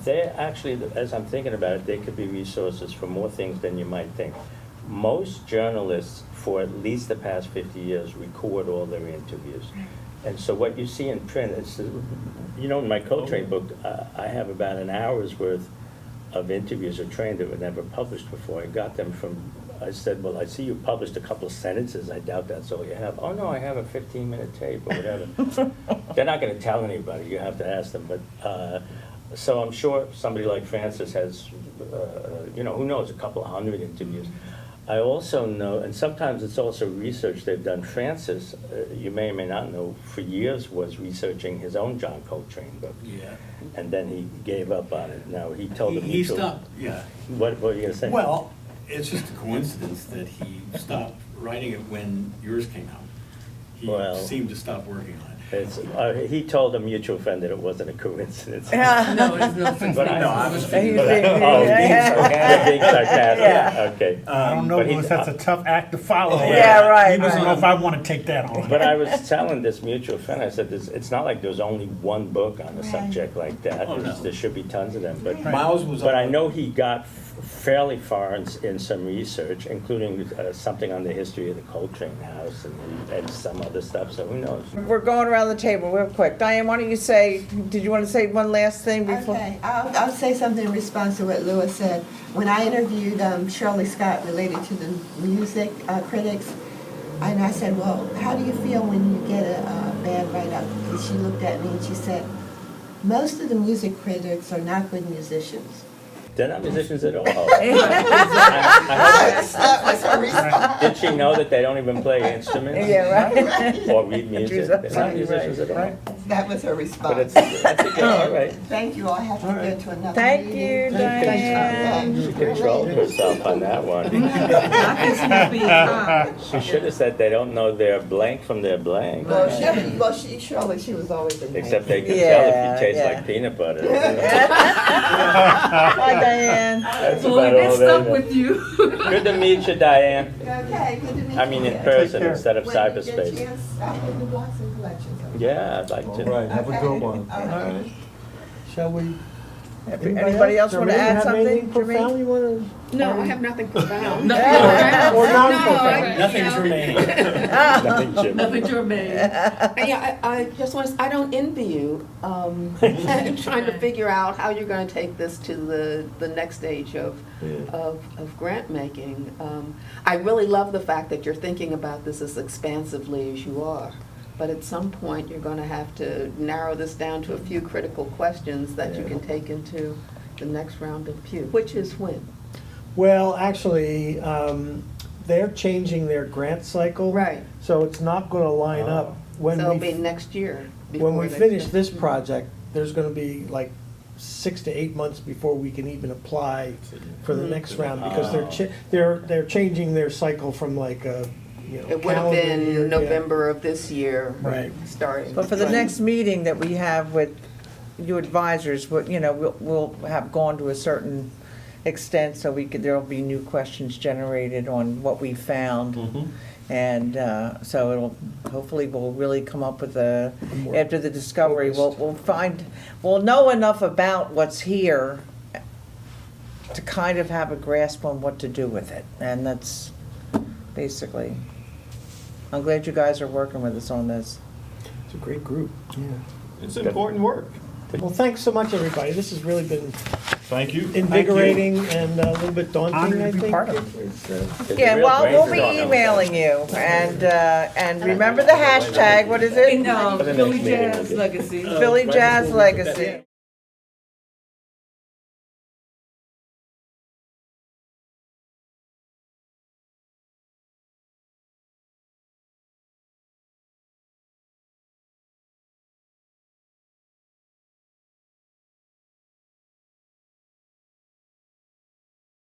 They actually, as I'm thinking about it, they could be resources for more things than you might think. Most journalists, for at least the past 50 years, record all their interviews. And so what you see in print is, in my Coltrane book, I have about an hour's worth of interviews of Train that were never published before. I got them from, I said, well, I see you published a couple of sentences. I doubt that's all you have. Oh, no, I have a 15-minute tape or whatever. They're not going to tell anybody. You have to ask them. But so I'm sure somebody like Francis has, who knows, a couple of hundred interviews. I also know, and sometimes it's also research they've done. Francis, you may or may not know, for years was researching his own John Coltrane book. Yeah. And then he gave up on it. Now, he told the He mutual... stopped, yeah. What were you going to say? Well, it's just a coincidence that he stopped writing it when yours came out. Well- He seemed to stop working on it. He told a mutual friend that it wasn't a coincidence. No, it's nothing. But I- No, I was He's thinking But being- oh, yeah. being sarcastic, Yeah. okay. I don't know, But he- Louis, that's a tough act to follow. Yeah, right, He doesn't know right. if I want to take that on. But I was telling this mutual friend, I said, it's not like there's only one book on a subject like that. Oh, no. There should be tons of them, but Miles was. But I know he got fairly far in some research, including something on the history of the Coltrane House and some other stuff, so who knows? We're going around the table real quick. Diane, why don't you say, did you want to say one last thing before? Okay, I'll say something in response to what Louis said. When I interviewed Shirley Scott related to the music critics, and I said, well, how do you feel when you get a bad write-up? And she looked at me and she said, most of the music critics are not good musicians. They're not musicians at all. That was her response. Did she know that they don't even play instruments? Yeah, right. Or read music? They're not Right. musicians at all. That was her But response. that's a good, all right. Thank you, I have to go to another Thank meeting. you, Diane. She controlled herself on that one. She should have said they don't know their blank from their blank. Shirley, she was always a Except they can Yeah, tell if you taste yeah. like peanut butter. Hi, Diane. That's Well, about it all stuck they know. with you. Good to meet you, Diane. Okay, good to meet you. I mean, in again. person care. instead of When you get a cyberspace. chance, I'll put the blocks in collections. Yeah, I'd like All to. right, have a Okay. good one. All right. Shall we? Anybody else want to add something? Profound you want No, I have nothing profound. to? Or not profound? Nothing's remaining. Nothing, Jim. Nothing to remain. Yeah, I just want to, I don't envy you, trying to figure out how you're going to take this to the next stage of grant making. I really love the fact that you're thinking about this as expansively as you are. But at some point, you're going to have to narrow this down to a few critical questions that you can take into the next round of Pew, which is when? Well, actually, they're changing their grant cycle. Right. So it's not going to line up. When So it'll we be next year. When we before finish they- this project, there's going to be like 6 to 8 months before we can even apply for the next round because they're changing their cycle from like a It would have calendar year, been yeah. November of this year. Right. Starting. But for the next meeting that we have with you advisors, we'll have gone to a certain extent, so there'll be new questions generated on what we found. And so hopefully we'll really come up with more after the discovery, focused. we'll know enough about what's here to kind of have a grasp on what to do with it. And that's basically, I'm glad you guys are working with us on this. It's a great group. Yeah. It's important work. Well, thanks so much, everybody. This has really been Thank you. invigorating and a little bit daunting, Honored to I be think. part of It's a Yeah, real well, we'll be brainstorm. emailing you, and remember the hashtag, what is it? In For the next Philly meeting, we'll Jazz get- Legacy. Philly Jazz Legacy.